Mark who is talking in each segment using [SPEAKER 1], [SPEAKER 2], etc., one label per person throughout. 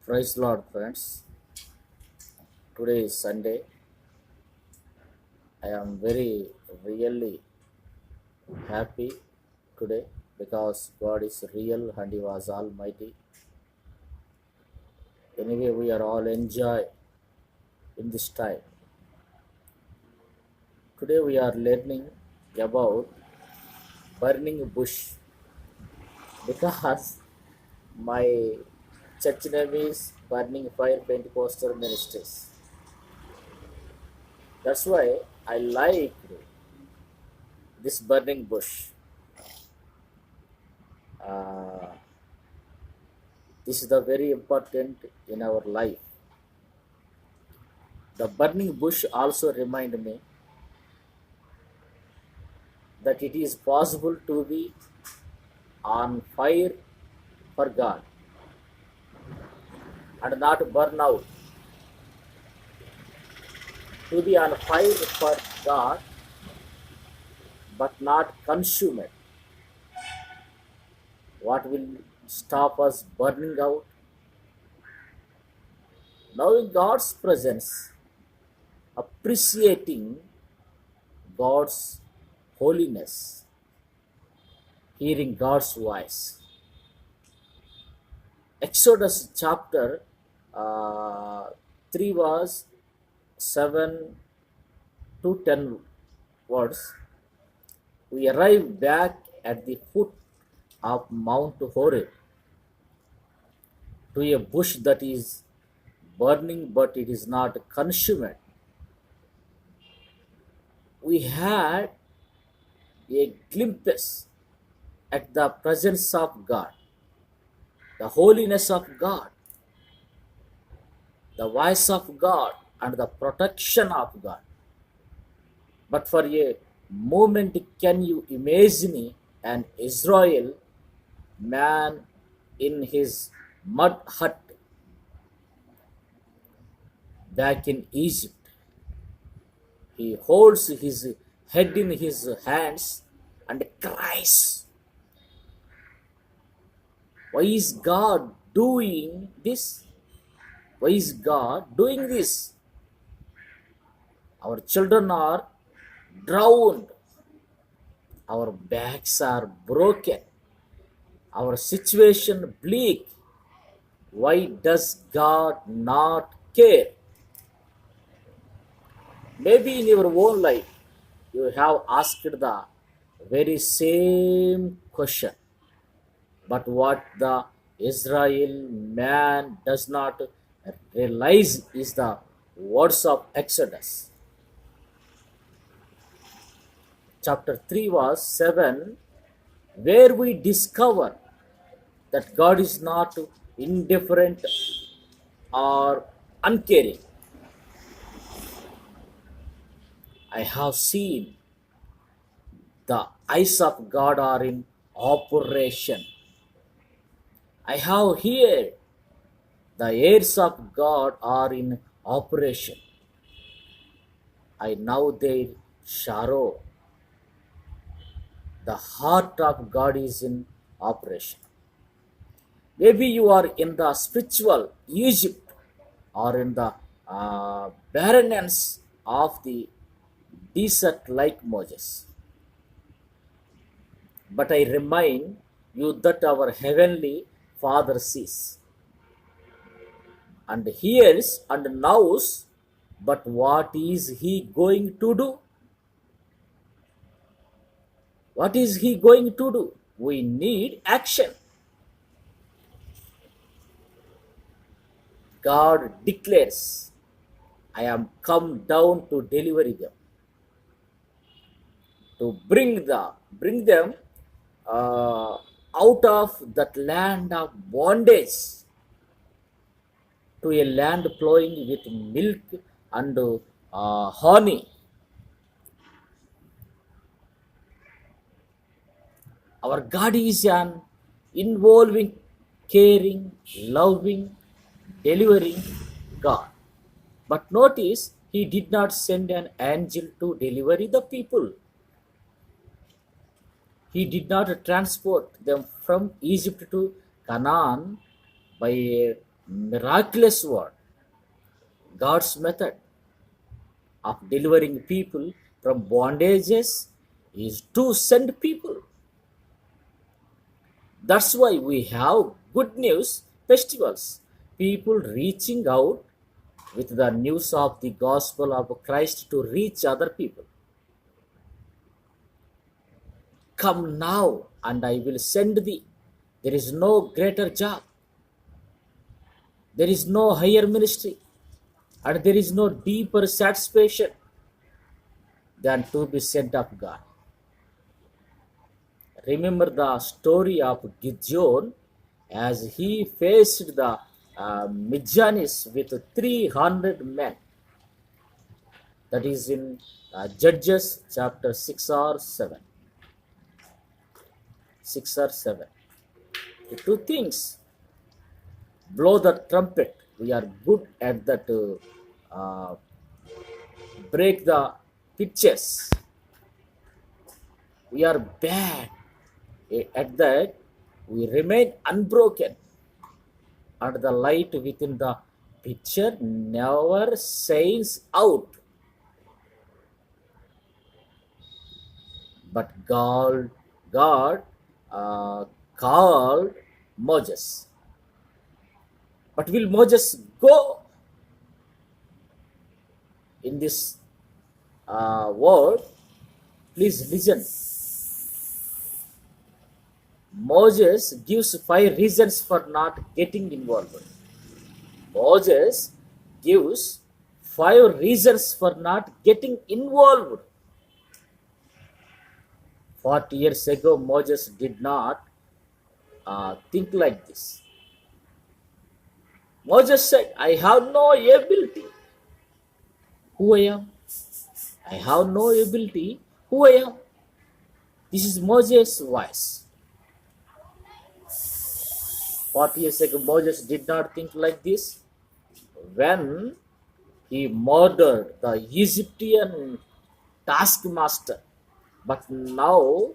[SPEAKER 1] Praise Lord, friends. Today is Sunday. I am very really happy today because God is real and He was Almighty. Anyway, we are all enjoy in this time. Today we are learning about burning bush because my church name is Burning Fire Pentecostal Ministries. That's why I like this burning bush. Uh, this is the very important in our life. The burning bush also reminded me that it is possible to be on fire for God and not burn out. To be on fire for God but not consumed. What will stop us burning out? Knowing God's presence, appreciating God's holiness, hearing God's voice. Exodus chapter uh, 3 was 7 to 10 words. We arrive back at the foot of Mount Horeb to a bush that is burning but it is not consumed. We had a glimpse at the presence of God, the holiness of God, the voice of God, and the protection of God. But for a moment, can you imagine an Israel man in his mud hut back in Egypt? He holds his head in his hands and cries, why is God doing this? Why is God doing this? Our children are drowned. Our backs are broken. Our situation bleak. Why does God not care? Maybe in your own life you have asked the very same question. But what the Israel man does not realize is the words of Exodus. Chapter 3 verse 7, where we discover that God is not indifferent or uncaring. I have seen the eyes of God are in operation. I have heard the ears of God are in operation. I know their sorrow. The heart of God is in operation. Maybe you are in the spiritual Egypt or in the barrenness of the desert like Moses. But I remind you that our heavenly Father sees and hears and knows, but what is He going to do? What is He going to do? We need action. God declares, I am come down to deliver them, to bring them out of that land of bondage to a land flowing with milk and honey. Our God is an involving, caring, loving, delivering God. But notice, He did not send an angel to deliver the people. He did not transport them from Egypt to Canaan by a miraculous word, God's method of delivering people from bondages is to send people. That's why we have good news festivals. People reaching out with the news of the gospel of Christ to reach other people. Come now, and I will send thee. There is no greater job, there is no higher ministry, and there is no deeper satisfaction than to be sent of God. Remember the story of Gideon as he faced the Midianites with 300 men. That is in Judges chapter 6 or 7. 6 or 7. The two things: blow the trumpet. We are good at that. Break the pitches. We are bad at that. We remain unbroken. And the light within the picture never shines out. But God called Moses. But will Moses go in this word? Please listen. Moses gives 5 reasons for not getting involved. Moses gives 5 reasons for not getting involved. 40 years ago, Moses did not think like this. Moses said, I have no ability. Who I am? I have no ability. Who I am? This is Moses' voice. 40 years ago, Moses did not think like this. When he murdered the Egyptian taskmaster, but now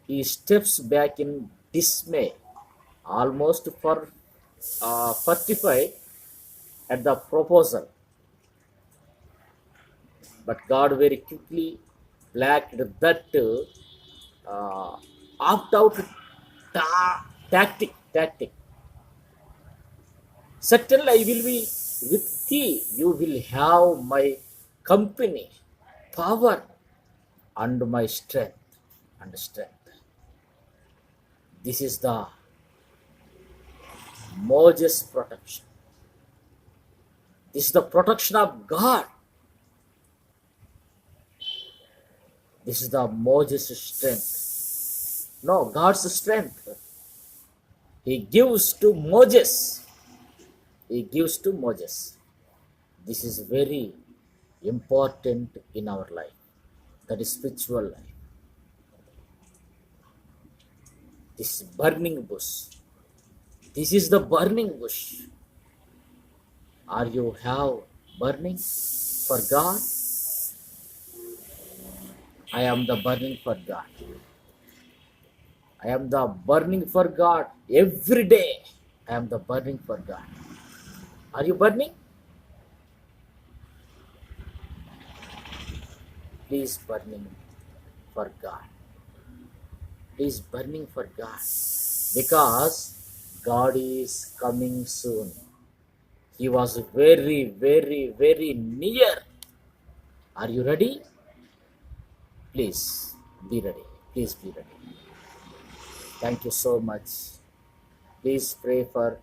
[SPEAKER 1] he steps back in dismay, almost fortified at the proposal. But God very quickly blacked that opt-out tactic. Certainly I will be with thee. You will have my company, power, and my strength. This is the Moses protection. This is the protection of God. This is the Moses' strength. No, God's strength. He gives to Moses. This is very important in our life. That is spiritual life. This burning bush. This is the burning bush. Are you have burning for God? I am the burning for God. I am the burning for God every day. I am the burning for God. Are you burning? Please burning for God. Please burning for God. Because God is coming soon. He was very, very, very near. Are you ready? Please be ready. Please be ready. Thank you so much. Please pray for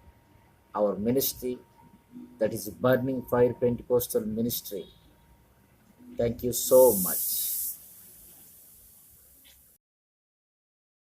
[SPEAKER 1] our ministry, that is Burning Fire Pentecostal Ministry. Thank you so much.